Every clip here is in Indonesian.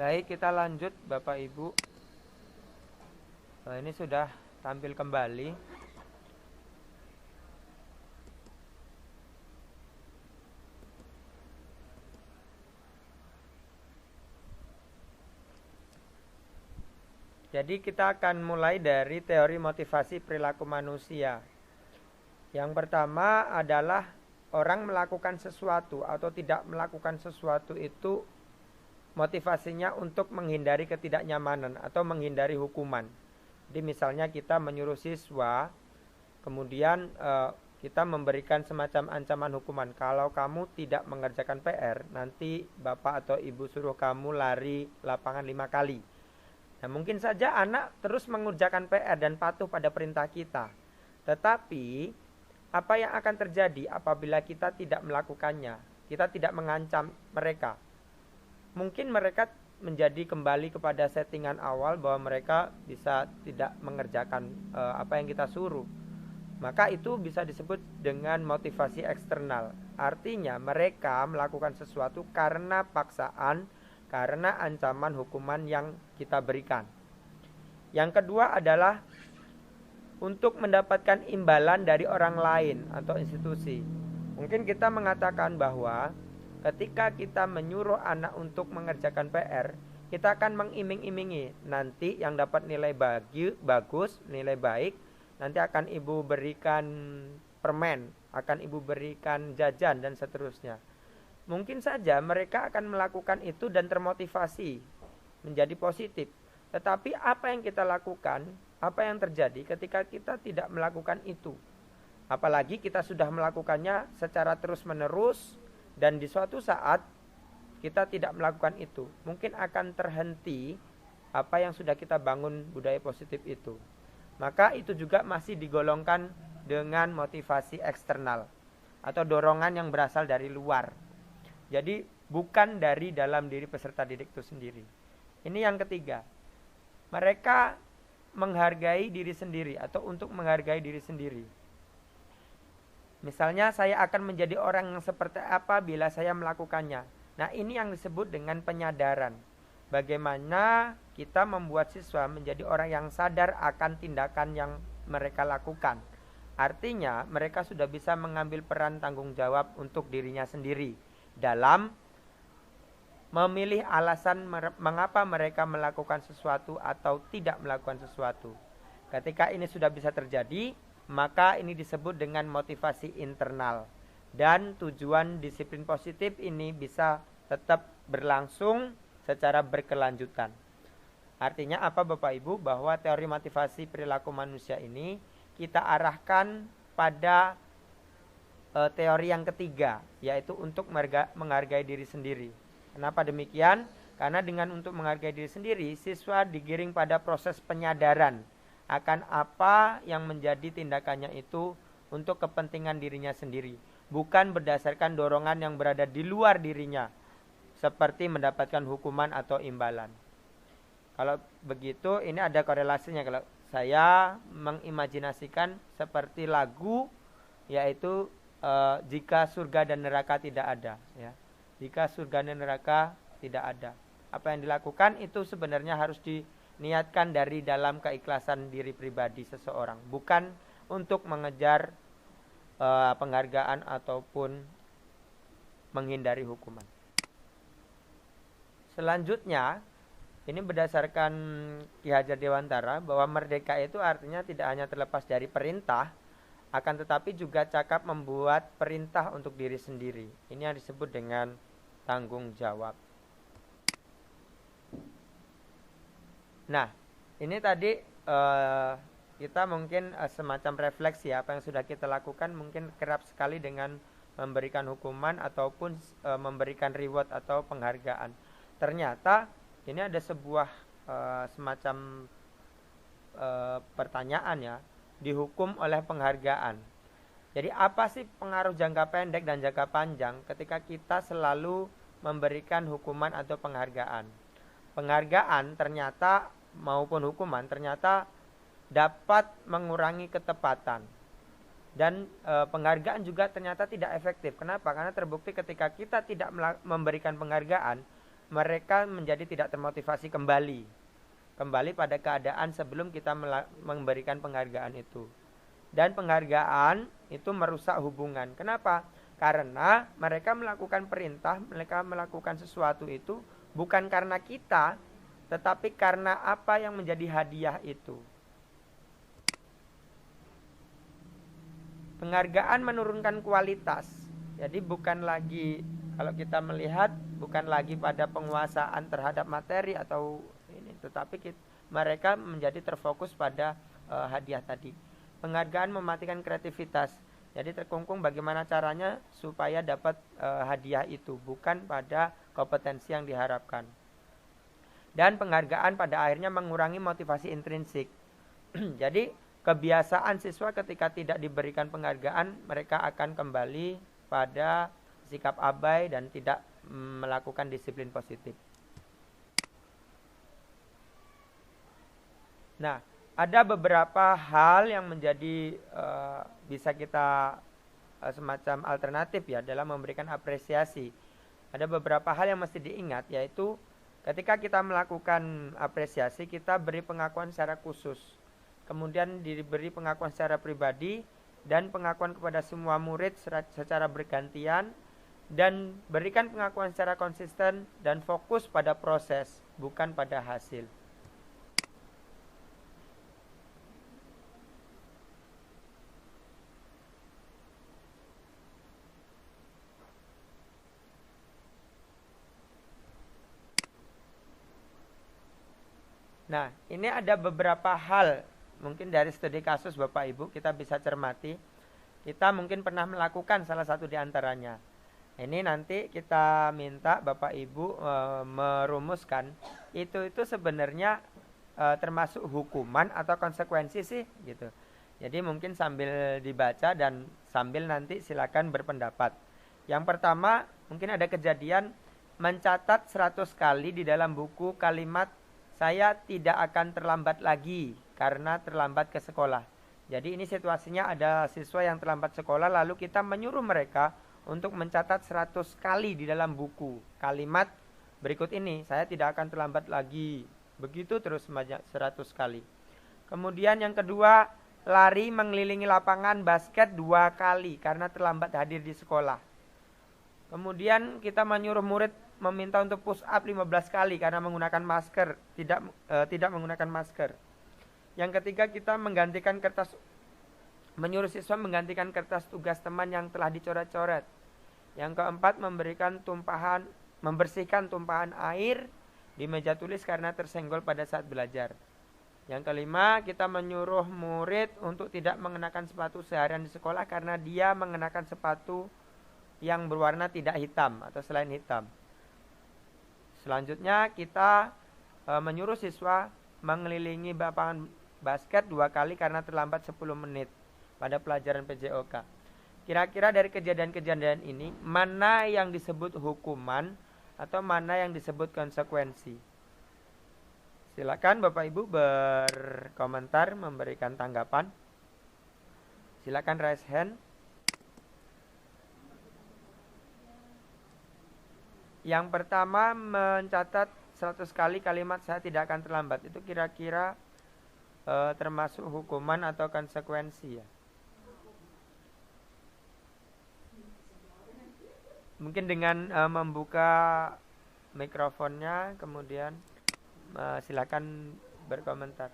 Baik, kita lanjut Bapak Ibu. Ini sudah tampil kembali. Jadi kita akan mulai dari teori motivasi perilaku manusia. Yang pertama adalah orang melakukan sesuatu atau tidak melakukan sesuatu itu motivasinya untuk menghindari ketidaknyamanan atau menghindari hukuman. Jadi misalnya kita menyuruh siswa, kemudian kita memberikan semacam ancaman hukuman. Kalau kamu tidak mengerjakan PR, nanti bapak atau ibu suruh kamu lari lapangan 5 kali. Nah, mungkin saja anak terus mengerjakan PR dan patuh pada perintah kita. Tetapi apa yang akan terjadi apabila kita tidak melakukannya? Kita tidak mengancam mereka. Mungkin mereka menjadi kembali kepada settingan awal bahwa mereka bisa tidak mengerjakan apa yang kita suruh. Maka itu bisa disebut dengan motivasi eksternal. Artinya mereka melakukan sesuatu karena paksaan, karena ancaman hukuman yang kita berikan. Yang kedua adalah untuk mendapatkan imbalan dari orang lain atau institusi. Mungkin kita mengatakan bahwa ketika kita menyuruh anak untuk mengerjakan PR, kita akan mengiming-imingi nanti yang dapat nilai bagus, nilai baik, nanti akan ibu berikan permen, akan ibu berikan jajan dan seterusnya. Mungkin saja mereka akan melakukan itu dan termotivasi menjadi positif. Tetapi apa yang kita lakukan, apa yang terjadi ketika kita tidak melakukan itu? Apalagi kita sudah melakukannya secara terus-menerus dan di suatu saat kita tidak melakukan itu. Mungkin akan terhenti apa yang sudah kita bangun budaya positif itu. Maka itu juga masih digolongkan dengan motivasi eksternal atau dorongan yang berasal dari luar. Jadi bukan dari dalam diri peserta didik itu sendiri. Ini yang ketiga. Mereka menghargai diri sendiri atau untuk menghargai diri sendiri. Misalnya saya akan menjadi orang yang seperti apa bila saya melakukannya. Nah, ini yang disebut dengan penyadaran. Bagaimana kita membuat siswa menjadi orang yang sadar akan tindakan yang mereka lakukan. Artinya mereka sudah bisa mengambil peran tanggung jawab untuk dirinya sendiri dalam memilih alasan mengapa mereka melakukan sesuatu atau tidak melakukan sesuatu. Ketika ini sudah bisa terjadi, maka ini disebut dengan motivasi internal. Dan tujuan disiplin positif ini bisa tetap berlangsung secara berkelanjutan. Artinya apa Bapak Ibu? Bahwa teori motivasi perilaku manusia ini kita arahkan pada teori yang ketiga, yaitu untuk menghargai diri sendiri. Kenapa demikian? Karena dengan untuk menghargai diri sendiri, siswa digiring pada proses penyadaran akan apa yang menjadi tindakannya itu untuk kepentingan dirinya sendiri, bukan berdasarkan dorongan yang berada di luar dirinya, seperti mendapatkan hukuman atau imbalan. Kalau begitu, ini ada korelasinya. Kalau saya mengimajinasikan seperti lagu, yaitu jika surga dan neraka tidak ada, ya. Jika surga dan neraka tidak ada, apa yang dilakukan itu sebenarnya harus diniatkan dari dalam keikhlasan diri pribadi seseorang, bukan untuk mengejar penghargaan ataupun menghindari hukuman. Selanjutnya, ini berdasarkan Ki Hajar Dewantara bahwa merdeka itu artinya tidak hanya terlepas dari perintah, akan tetapi juga cakap membuat perintah untuk diri sendiri. Ini yang disebut dengan tanggung jawab. Nah, ini tadi kita mungkin semacam refleksi apa yang sudah kita lakukan mungkin kerap sekali dengan memberikan hukuman ataupun memberikan reward atau penghargaan. Ternyata ini ada sebuah semacam pertanyaan ya, dihukum oleh penghargaan. Jadi apa sih pengaruh jangka pendek dan jangka panjang ketika kita selalu memberikan hukuman atau penghargaan? Penghargaan ternyata maupun hukuman ternyata dapat mengurangi ketepatan. Dan penghargaan juga ternyata tidak efektif. Kenapa? Karena terbukti ketika kita tidak memberikan penghargaan, mereka menjadi tidak termotivasi kembali pada keadaan sebelum kita memberikan penghargaan itu. Dan penghargaan itu merusak hubungan. Kenapa? Karena mereka melakukan perintah, mereka melakukan sesuatu itu bukan karena kita, tetapi karena apa yang menjadi hadiah itu. Penghargaan menurunkan kualitas. Jadi bukan lagi, kalau kita melihat, bukan lagi pada penguasaan terhadap materi atau ini, tetapi mereka menjadi terfokus pada hadiah tadi. Penghargaan mematikan kreativitas. Jadi terkungkung bagaimana caranya supaya dapat hadiah itu, bukan pada kompetensi yang diharapkan. Dan penghargaan pada akhirnya mengurangi motivasi intrinsik. Jadi kebiasaan siswa ketika tidak diberikan penghargaan, mereka akan kembali pada sikap abai dan tidak melakukan disiplin positif. Nah, ada beberapa hal yang menjadi bisa kita semacam alternatif ya dalam memberikan apresiasi. Ada beberapa hal yang mesti diingat, yaitu ketika kita melakukan apresiasi, kita beri pengakuan secara khusus. Kemudian diberi pengakuan secara pribadi dan pengakuan kepada semua murid secara bergantian, dan berikan pengakuan secara konsisten dan fokus pada proses, bukan pada hasil. Nah, ini ada beberapa hal, mungkin dari studi kasus Bapak Ibu kita bisa cermati. Kita mungkin pernah melakukan salah satu di antaranya. Ini nanti kita minta Bapak Ibu merumuskan itu sebenarnya termasuk hukuman atau konsekuensi sih gitu. Jadi mungkin sambil dibaca dan sambil nanti silakan berpendapat. Yang pertama, mungkin ada kejadian mencatat 100 kali di dalam buku kalimat "saya tidak akan terlambat lagi karena terlambat ke sekolah". Jadi ini situasinya ada siswa yang terlambat sekolah, lalu kita menyuruh mereka untuk mencatat 100 kali di dalam buku kalimat berikut ini, "saya tidak akan terlambat lagi". Begitu terus sebanyak 100 kali. Kemudian yang kedua, lari mengelilingi lapangan basket 2 kali karena terlambat hadir di sekolah. Kemudian kita menyuruh murid meminta untuk push up 15 kali karena menggunakan masker, tidak menggunakan masker. Yang ketiga, kita menyuruh siswa menggantikan kertas tugas teman yang telah dicoret-coret. Yang keempat, membersihkan tumpahan air di meja tulis karena tersenggol pada saat belajar. Yang kelima, kita menyuruh murid untuk tidak mengenakan sepatu seharian di sekolah karena dia mengenakan sepatu yang berwarna tidak hitam atau selain hitam. Selanjutnya kita menyuruh siswa mengelilingi lapangan basket 2 kali karena terlambat 10 menit pada pelajaran PJOK. Kira-kira dari kejadian-kejadian ini, mana yang disebut hukuman atau mana yang disebut konsekuensi? Silakan Bapak Ibu berkomentar, memberikan tanggapan. Silakan raise hand. Yang pertama, mencatat 100 kali kalimat "saya tidak akan terlambat". Itu kira-kira termasuk hukuman atau konsekuensi ya? Mungkin dengan membuka mikrofonnya, kemudian silakan berkomentar.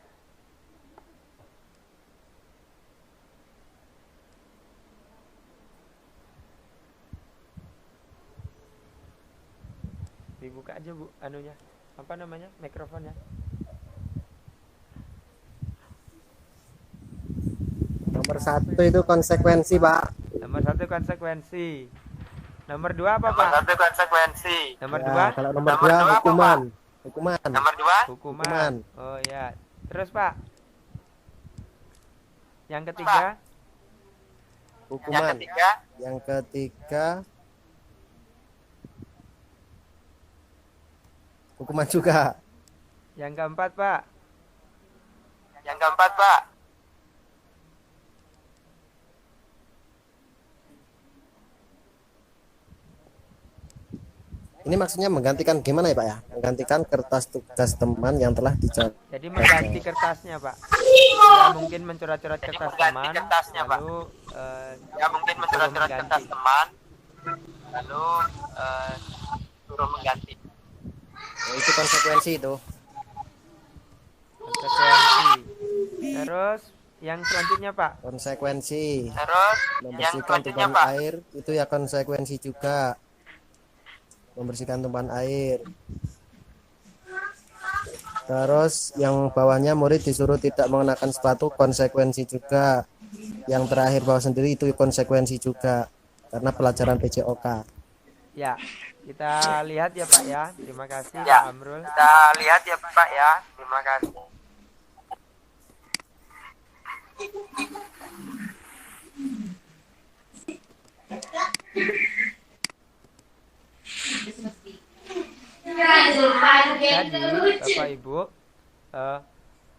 Dibuka aja Bu, anunya, apa namanya, mikrofonnya. Nomor 1 itu konsekuensi, Pak. Nomor 1 konsekuensi. Nomor 2 apa, Pak? Nomor 1 konsekuensi. Nomor Ya, 2? kalau nomor 2 hukuman. Hukuman. Nomor 2? Hukuman. Oh ya. Terus, Pak? Yang ketiga? Hukuman. Yang ketiga hukuman juga. Yang keempat, Pak? Yang keempat, Pak? Ini maksudnya menggantikan gimana ya Pak ya? Menggantikan kertas tugas teman yang telah dicoret. Jadi mengganti kertasnya, Pak. Ya mungkin mencoret-coret kertas teman, kertasnya, Pak. lalu Ya mungkin mencoret-coret kertas teman, lalu suruh mengganti. Itu konsekuensi itu. konsekuensi. Terus yang selanjutnya, Pak. Konsekuensi. Terus yang Membersihkan selanjutnya, tumpahan Pak. air itu ya konsekuensi juga. Membersihkan tumpahan air. Terus yang bawahnya murid disuruh tidak mengenakan sepatu, konsekuensi juga. Yang terakhir bawah sendiri itu konsekuensi juga karena pelajaran PJOK. Ya, kita lihat ya Pak ya. Terima kasih Ya, Pak Amrul. kita lihat ya Pak ya. Terima kasih. Jadi Bapak Ibu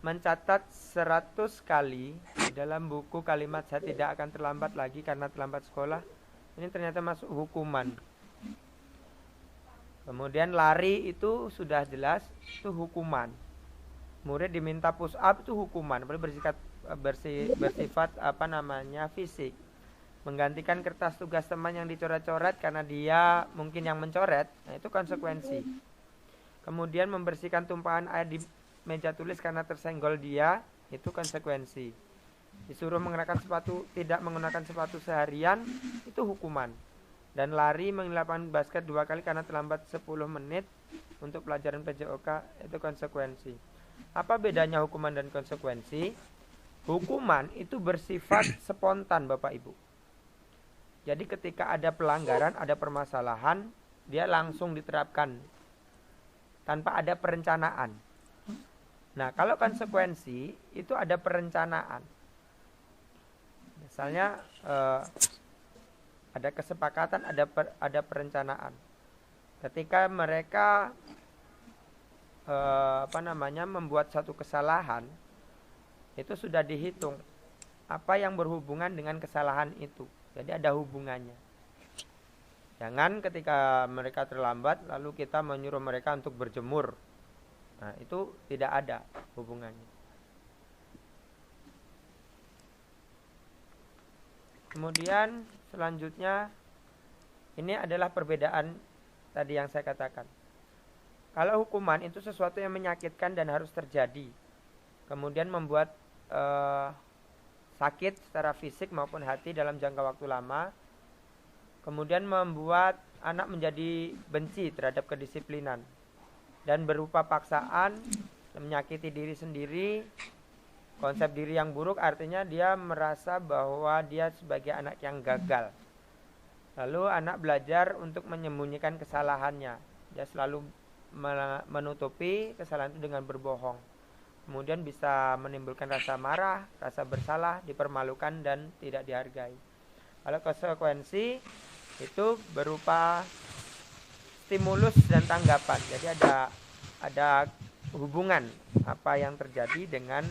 mencatat 100 kali di dalam buku kalimat saya tidak akan terlambat lagi karena terlambat sekolah. Ini ternyata masuk hukuman. Kemudian lari itu sudah jelas, itu hukuman. Murid diminta push up itu hukuman, bersifat fisik. Menggantikan kertas tugas teman yang dicoret-coret karena dia mungkin yang mencoret, nah itu konsekuensi. Kemudian membersihkan tumpahan air di meja tulis karena tersenggol dia, itu konsekuensi. Disuruh mengenakan sepatu, tidak menggunakan sepatu seharian, itu hukuman. Dan lari mengelapkan basket 2 kali karena terlambat 10 menit untuk pelajaran PJOK, itu konsekuensi. Apa bedanya hukuman dan konsekuensi? Hukuman itu bersifat spontan Bapak Ibu. Jadi ketika ada pelanggaran, ada permasalahan, dia langsung diterapkan tanpa ada perencanaan. Nah, kalau konsekuensi itu ada perencanaan. Misalnya ada kesepakatan, ada perencanaan. Ketika mereka membuat satu kesalahan, itu sudah dihitung apa yang berhubungan dengan kesalahan itu. Jadi ada hubungannya. Jangan ketika mereka terlambat lalu kita menyuruh mereka untuk berjemur. Nah, itu tidak ada hubungannya. Kemudian selanjutnya ini adalah perbedaan tadi yang saya katakan. Kalau hukuman itu sesuatu yang menyakitkan dan harus terjadi, kemudian membuat sakit secara fisik maupun hati dalam jangka waktu lama, kemudian membuat anak menjadi benci terhadap kedisiplinan dan berupa paksaan, menyakiti diri sendiri. Konsep diri yang buruk artinya dia merasa bahwa dia sebagai anak yang gagal. Lalu anak belajar untuk menyembunyikan kesalahannya. Dia selalu menutupi kesalahan itu dengan berbohong. Kemudian bisa menimbulkan rasa marah, rasa bersalah, dipermalukan dan tidak dihargai. Kalau konsekuensi itu berupa stimulus dan tanggapan. Jadi ada hubungan apa yang terjadi dengan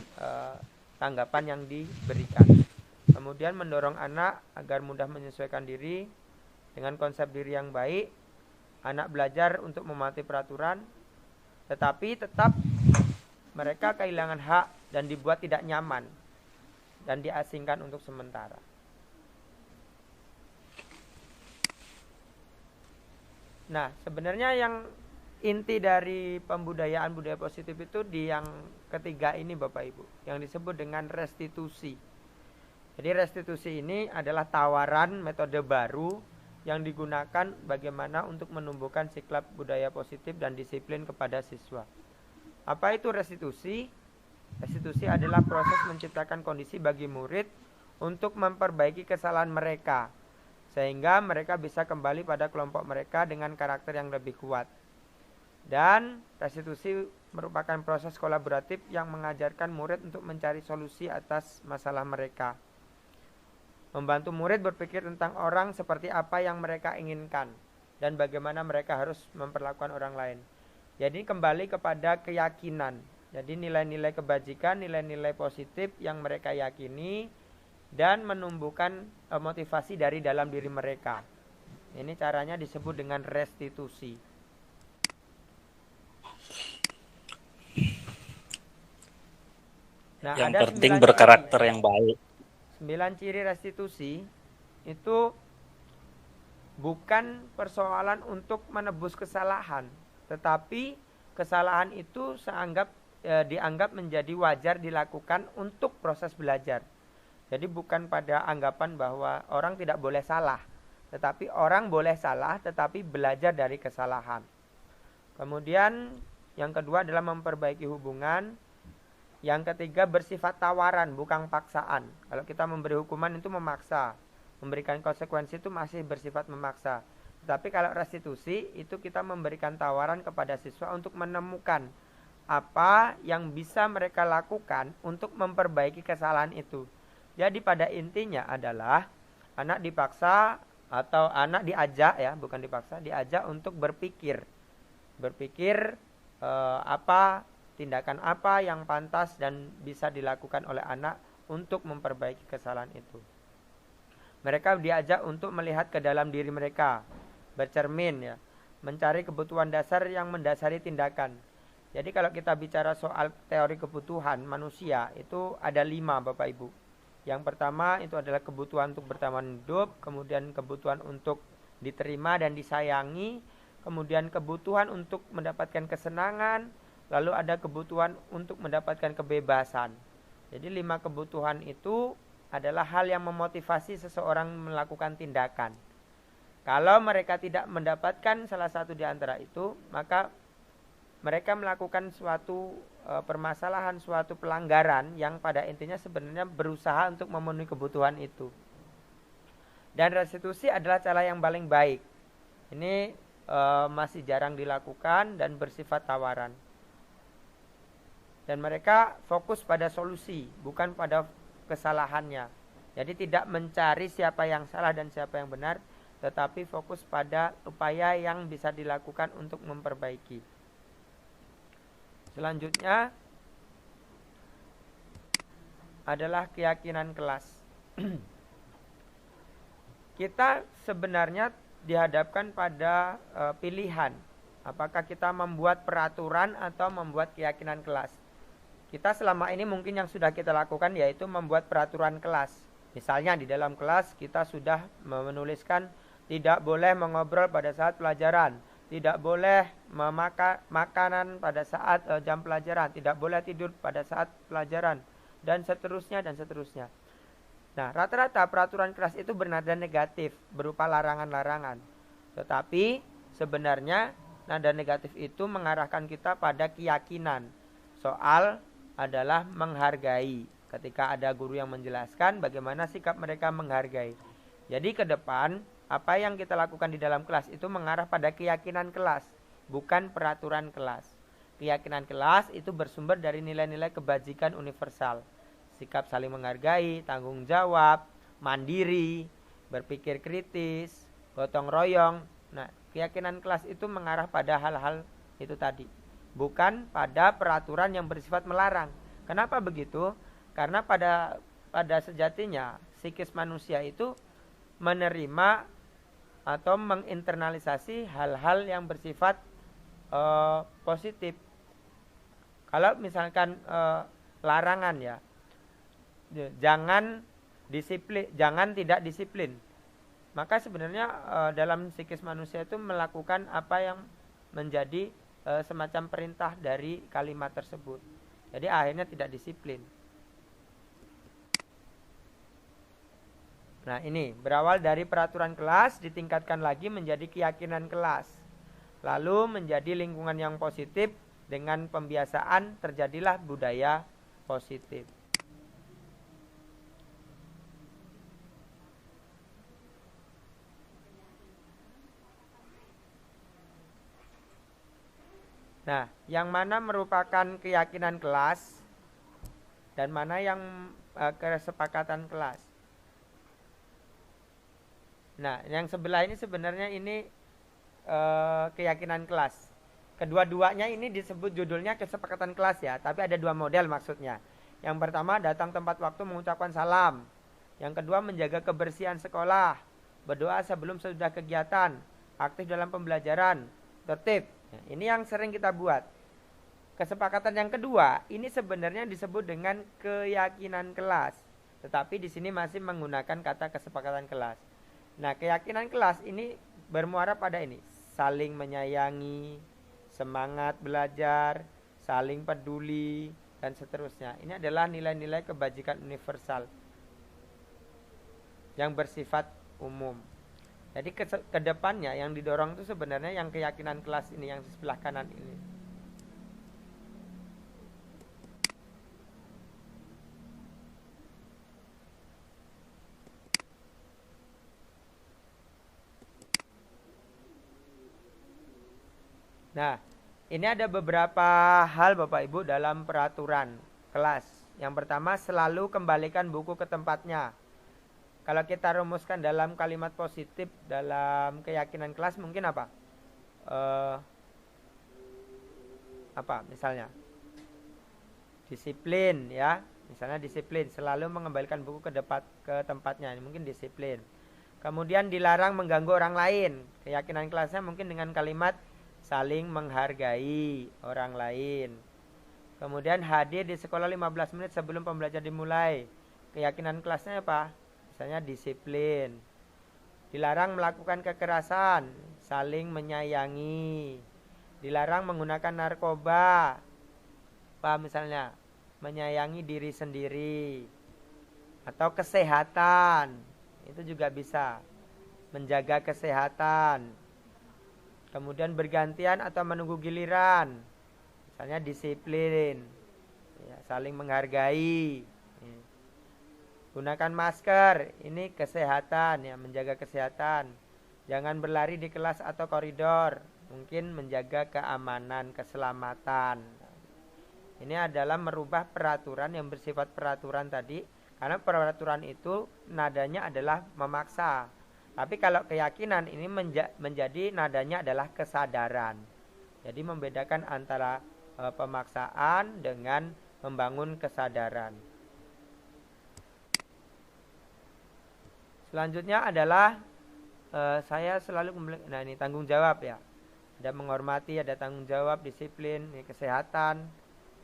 tanggapan yang diberikan. Kemudian mendorong anak agar mudah menyesuaikan diri dengan konsep diri yang baik. Anak belajar untuk mematuhi peraturan, tetapi tetap mereka kehilangan hak dan dibuat tidak nyaman dan diasingkan untuk sementara. Nah, sebenarnya yang inti dari pembudayaan budaya positif itu di yang ketiga ini Bapak Ibu, yang disebut dengan restitusi. Jadi restitusi ini adalah tawaran metode baru yang digunakan bagaimana untuk menumbuhkan sikap budaya positif dan disiplin kepada siswa. Apa itu restitusi? Restitusi adalah proses menciptakan kondisi bagi murid untuk memperbaiki kesalahan mereka, sehingga mereka bisa kembali pada kelompok mereka dengan karakter yang lebih kuat. Dan restitusi merupakan proses kolaboratif yang mengajarkan murid untuk mencari solusi atas masalah mereka. Membantu murid berpikir tentang orang seperti apa yang mereka inginkan dan bagaimana mereka harus memperlakukan orang lain. Jadi kembali kepada keyakinan. Jadi nilai-nilai kebajikan, nilai-nilai positif yang mereka yakini dan menumbuhkan motivasi dari dalam diri mereka. Ini caranya disebut dengan restitusi. Nah, Yang ada penting 9 berkarakter ciri. yang baik. 9 ciri restitusi itu bukan persoalan untuk menebus kesalahan, tetapi kesalahan itu dianggap menjadi wajar dilakukan untuk proses belajar. Jadi bukan pada anggapan bahwa orang tidak boleh salah, tetapi orang boleh salah tetapi belajar dari kesalahan. Kemudian yang kedua adalah memperbaiki hubungan. Yang ketiga bersifat tawaran bukan paksaan. Kalau kita memberi hukuman itu memaksa, memberikan konsekuensi itu masih bersifat memaksa. Tetapi kalau restitusi itu kita memberikan tawaran kepada siswa untuk menemukan apa yang bisa mereka lakukan untuk memperbaiki kesalahan itu. Jadi pada intinya adalah anak dipaksa atau anak diajak, ya bukan dipaksa, diajak untuk berpikir tindakan apa yang pantas dan bisa dilakukan oleh anak untuk memperbaiki kesalahan itu. Mereka diajak untuk melihat ke dalam diri mereka, bercermin, ya, mencari kebutuhan dasar yang mendasari tindakan. Jadi kalau kita bicara soal teori kebutuhan manusia itu ada 5, Bapak Ibu. Yang pertama itu adalah kebutuhan untuk bertahan hidup, kemudian kebutuhan untuk diterima dan disayangi, kemudian kebutuhan untuk mendapatkan kesenangan, lalu ada kebutuhan untuk mendapatkan kebebasan. Jadi 5 kebutuhan itu adalah hal yang memotivasi seseorang melakukan tindakan. Kalau mereka tidak mendapatkan salah satu di antara itu, maka mereka melakukan suatu permasalahan, suatu pelanggaran yang pada intinya sebenarnya berusaha untuk memenuhi kebutuhan itu. Dan restitusi adalah cara yang paling baik. Ini masih jarang dilakukan dan bersifat tawaran. Dan mereka fokus pada solusi, bukan pada kesalahannya. Jadi tidak mencari siapa yang salah dan siapa yang benar, tetapi fokus pada upaya yang bisa dilakukan untuk memperbaiki. Selanjutnya adalah keyakinan kelas. Kita sebenarnya dihadapkan pada pilihan. Apakah kita membuat peraturan atau membuat keyakinan kelas? Kita selama ini mungkin yang sudah kita lakukan yaitu membuat peraturan kelas. Misalnya di dalam kelas kita sudah menuliskan tidak boleh mengobrol pada saat pelajaran, tidak boleh memakan makanan pada saat jam pelajaran, tidak boleh tidur pada saat pelajaran, dan seterusnya dan seterusnya. Nah, rata-rata peraturan kelas itu bernada negatif, berupa larangan-larangan. Tetapi sebenarnya nada negatif itu mengarahkan kita pada keyakinan. Soal adalah menghargai. Ketika ada guru yang menjelaskan bagaimana sikap mereka menghargai. Jadi ke depan apa yang kita lakukan di dalam kelas itu mengarah pada keyakinan kelas, bukan peraturan kelas. Keyakinan kelas itu bersumber dari nilai-nilai kebajikan universal. Sikap saling menghargai, tanggung jawab, mandiri, berpikir kritis, gotong royong. Nah, keyakinan kelas itu mengarah pada hal-hal itu tadi, bukan pada peraturan yang bersifat melarang. Kenapa begitu? Karena pada sejatinya psikis manusia itu menerima atau menginternalisasi hal-hal yang bersifat positif. Kalau misalkan larangan, ya, jangan tidak disiplin, maka sebenarnya dalam psikis manusia itu melakukan apa yang menjadi semacam perintah dari kalimat tersebut. Jadi akhirnya tidak disiplin. Nah, ini berawal dari peraturan kelas, ditingkatkan lagi menjadi keyakinan kelas, lalu menjadi lingkungan yang positif. Dengan pembiasaan terjadilah budaya positif. Nah, yang mana merupakan keyakinan kelas dan mana yang kesepakatan kelas. Nah, yang sebelah ini sebenarnya ini keyakinan kelas. Kedua-duanya ini disebut judulnya kesepakatan kelas, ya, tapi ada 2 model maksudnya. Yang pertama datang tepat waktu mengucapkan salam. Yang kedua menjaga kebersihan sekolah, berdoa sebelum sesudah kegiatan, aktif dalam pembelajaran, tertib. Nah, ini yang sering kita buat. Kesepakatan yang kedua, ini sebenarnya disebut dengan keyakinan kelas. Tetapi di sini masih menggunakan kata kesepakatan kelas. Nah, keyakinan kelas ini bermuara pada ini, saling menyayangi, semangat belajar, saling peduli, dan seterusnya. Ini adalah nilai-nilai kebajikan universal yang bersifat umum. Jadi ke depannya yang didorong itu sebenarnya yang keyakinan kelas ini, yang di sebelah kanan ini. Nah, ini ada beberapa hal Bapak Ibu dalam peraturan kelas. Yang pertama, selalu kembalikan buku ke tempatnya. Kalau kita rumuskan dalam kalimat positif dalam keyakinan kelas mungkin apa? Apa misalnya? Disiplin ya. Misalnya disiplin, selalu mengembalikan buku ke tempatnya. Ini mungkin disiplin. Kemudian dilarang mengganggu orang lain. Keyakinan kelasnya mungkin dengan kalimat saling menghargai orang lain. Kemudian hadir di sekolah 15 menit sebelum pembelajaran dimulai. Keyakinan kelasnya apa? Misalnya disiplin. Dilarang melakukan kekerasan, saling menyayangi. Dilarang menggunakan narkoba. Apa misalnya? Menyayangi diri sendiri. Atau kesehatan. Itu juga bisa. Menjaga kesehatan. Kemudian bergantian atau menunggu giliran. Misalnya disiplin. Ya, saling menghargai. Ya. Gunakan masker. Ini kesehatan ya, menjaga kesehatan. Jangan berlari di kelas atau koridor. Mungkin menjaga keamanan, keselamatan. Ini adalah merubah peraturan yang bersifat peraturan tadi. Karena peraturan itu nadanya adalah memaksa. Tapi kalau keyakinan ini menjadi nadanya adalah kesadaran. Jadi membedakan antara pemaksaan dengan membangun kesadaran. Selanjutnya adalah saya selalu nah ini tanggung jawab ya. Ada menghormati, ada tanggung jawab, disiplin, kesehatan,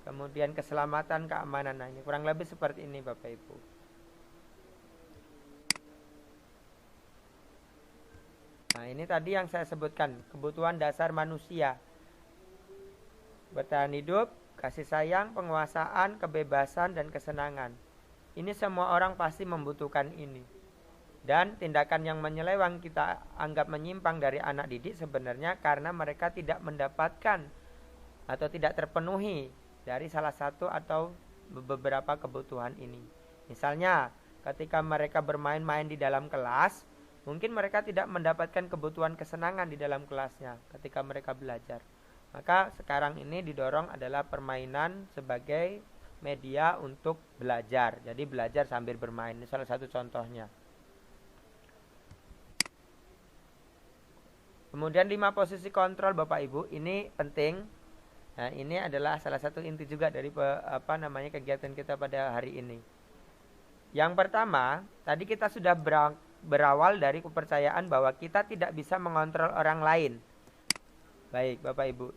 kemudian keselamatan, keamanan. Nah, ini kurang lebih seperti ini Bapak Ibu. Nah, ini tadi yang saya sebutkan, kebutuhan dasar manusia. Bertahan hidup, kasih sayang, penguasaan, kebebasan, dan kesenangan. Ini semua orang pasti membutuhkan ini. Dan tindakan yang menyeleweng kita anggap menyimpang dari anak didik sebenarnya karena mereka tidak mendapatkan atau tidak terpenuhi dari salah satu atau beberapa kebutuhan ini. Misalnya, ketika mereka bermain-main di dalam kelas, mungkin mereka tidak mendapatkan kebutuhan kesenangan di dalam kelasnya ketika mereka belajar. Maka sekarang ini didorong adalah permainan sebagai media untuk belajar. Jadi belajar sambil bermain. Ini salah satu contohnya. Kemudian 5 posisi kontrol Bapak Ibu, ini penting. Nah, ini adalah salah satu inti juga dari kegiatan kita pada hari ini. Yang pertama, tadi kita sudah berawal dari kepercayaan bahwa kita tidak bisa mengontrol orang lain. Baik, Bapak Ibu.